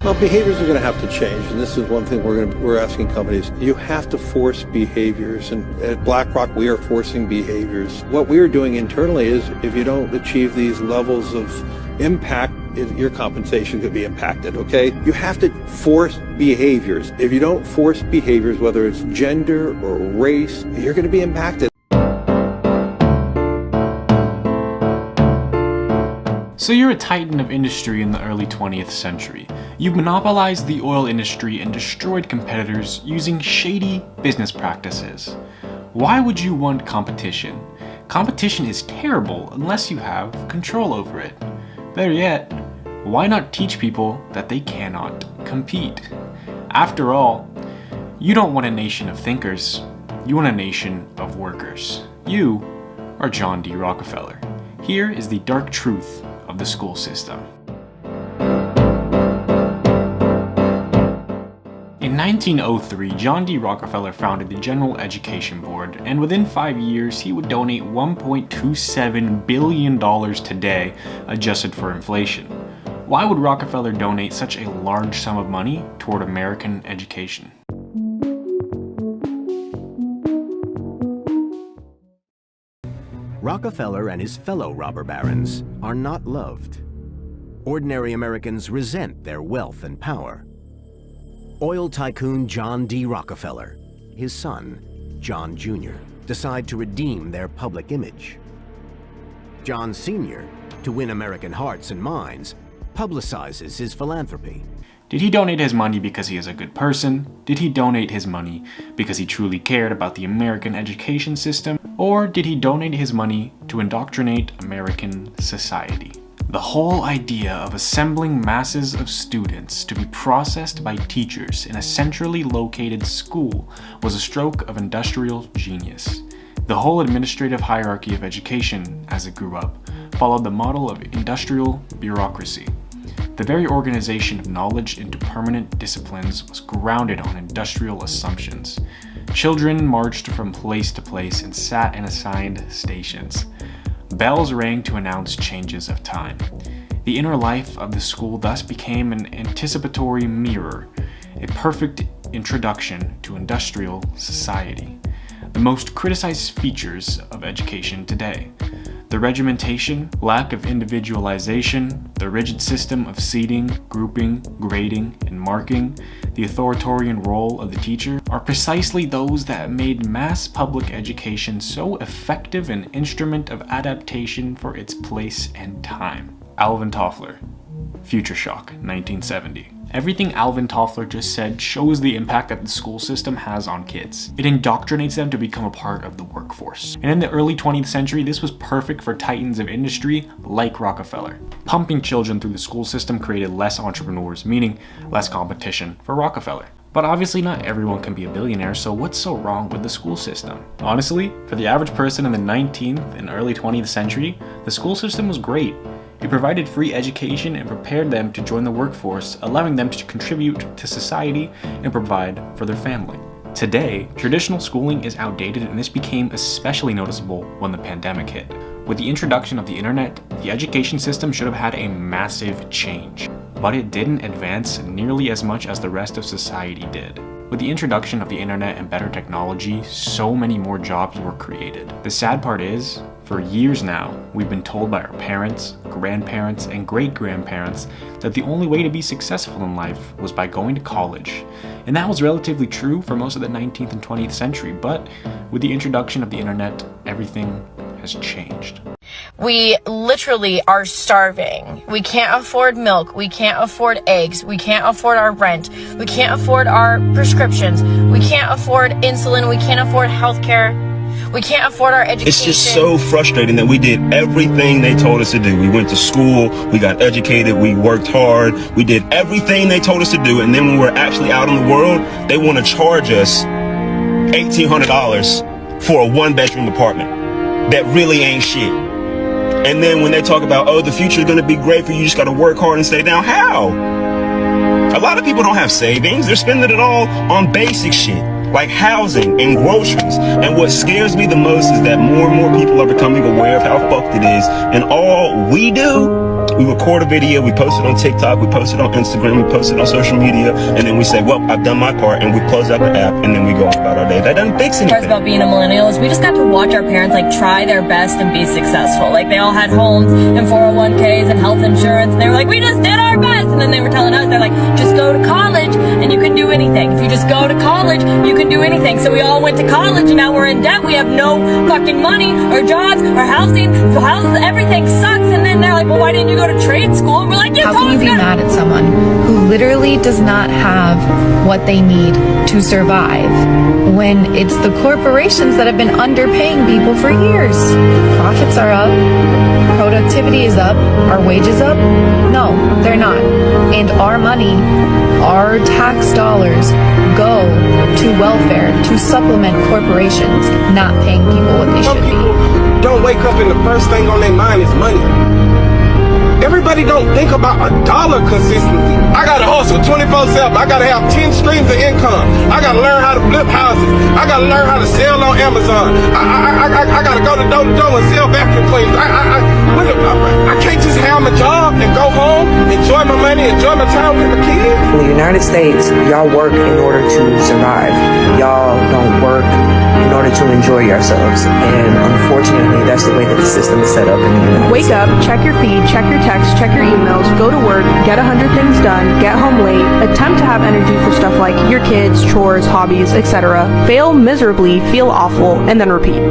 Well, behaviors are going to have to change, and this is one thing we're asking companies. You have to force behaviors, and at BlackRock we are forcing behaviors. What we are doing internally is, if you don't achieve these levels of impact, your compensation could be impacted, okay? You have to force behaviors. If you don't force behaviors, whether it's gender or race, you're going to be impacted. So you're a titan of industry in the early 20th century. You've monopolized the oil industry and destroyed competitors using shady business practices. Why would you want competition? Competition is terrible unless you have control over it. Better yet, why not teach people that they cannot compete? After all, you don't want a nation of thinkers, you want a nation of workers. You are John D. Rockefeller. Here is the dark truth of the school system. In 1903, John D. Rockefeller founded the General Education Board, and within 5 years he would donate $1.27 billion today, adjusted for inflation. Why would Rockefeller donate such a large sum of money toward American education? Rockefeller and his fellow robber barons are not loved. Ordinary Americans resent their wealth and power. Oil tycoon John D. Rockefeller, his son, John Jr., decide to redeem their public image. John Sr., to win American hearts and minds, publicizes his philanthropy. Did he donate his money because he is a good person? Did he donate his money because he truly cared about the American education system? Or did he donate his money to indoctrinate American society? The whole idea of assembling masses of students to be processed by teachers in a centrally located school was a stroke of industrial genius. The whole administrative hierarchy of education, as it grew up, followed the model of industrial bureaucracy. The very organization of knowledge into permanent disciplines was grounded on industrial assumptions. Children marched from place to place and sat in assigned stations. Bells rang to announce changes of time. The inner life of the school thus became an anticipatory mirror, a perfect introduction to industrial society. The most criticized features of education today: the regimentation, lack of individualization, the rigid system of seating, grouping, grading, and marking, the authoritarian role of the teacher, are precisely those that made mass public education so effective an instrument of adaptation for its place and time. Alvin Toffler, Future Shock, 1970. Everything Alvin Toffler just said shows the impact that the school system has on kids. It indoctrinates them to become a part of the workforce. And in the early 20th century, this was perfect for titans of industry like Rockefeller. Pumping children through the school system created less entrepreneurs, meaning less competition for Rockefeller. But obviously not everyone can be a billionaire, so what's so wrong with the school system? Honestly, for the average person in the 19th and early 20th century, the school system was great. It provided free education and prepared them to join the workforce, allowing them to contribute to society and provide for their family. Today, traditional schooling is outdated, and this became especially noticeable when the pandemic hit. With the introduction of the internet, the education system should have had a massive change, but it didn't advance nearly as much as the rest of society did. With the introduction of the internet and better technology, so many more jobs were created. The sad part is, for years now, we've been told by our parents, grandparents, and great-grandparents that the only way to be successful in life was by going to college. And that was relatively true for most of the 19th and 20th century, but with the introduction of the internet, everything has changed. We literally are starving. We can't afford milk. We can't afford eggs. We can't afford our rent. We can't afford our prescriptions. We can't afford insulin. We can't afford healthcare. We can't afford our education. It's just so frustrating that we did everything they told us to do. We went to school, we got educated, we worked hard, we did everything they told us to do, and then when we're actually out in the world, they want to charge us $1,800 for a one-bedroom apartment that really ain't shit. And then when they talk about, oh, the future is going to be great for you, you just got to work hard and stay down. How? A lot of people don't have savings. They're spending it all on basic shit, like housing and groceries. And what scares me the most is that more and more people are becoming aware of how fucked it is. And all we do We record a video, we post it on TikTok, we post it on Instagram, we post it on social media, and then we say, well, I've done my part, and we close out the app, and then we go about our day. That doesn't fix anything. Part about being a millennial is we just got to watch our parents like try their best and be successful. Like they all had homes and 401ks and health insurance, and they were like, we just did our best. And then they were telling us, they're like, just go to college and you can do anything. If you just go to college, you can do anything. So we all went to college and now we're in debt. We have no fucking money or jobs or housing. Houses, everything sucks. And then they're like, well, why didn't you go to trade school? And we're like, how can you be mad at someone who literally does not have what they need to survive when it's the corporations that have been underpaying people for years? Profits are up, productivity is up, are wages up? No, they're not. And our money, our tax dollars go to welfare to supplement corporations not paying people what they should be. Don't wake up and the first thing on their mind is money. Everybody don't think about $1 consistently. I gotta hustle 24/7. I gotta have 10 streams of income. I gotta learn how to flip houses. I gotta learn how to sell on Amazon. I gotta go to door and sell vacuum cleaners. I can't just have my job and go home, enjoy my money, enjoy my time with my kids. In the United States, y'all work in order to survive. Y'all don't work in order to enjoy yourselves. And unfortunately, that's the way that the system is set up in the United States. Wake up, check your feed, check your texts, check your emails, go to work, get 100 things done, get home late, attempt to have energy for stuff like your kids, chores, hobbies, etc., fail miserably, feel awful, and then repeat.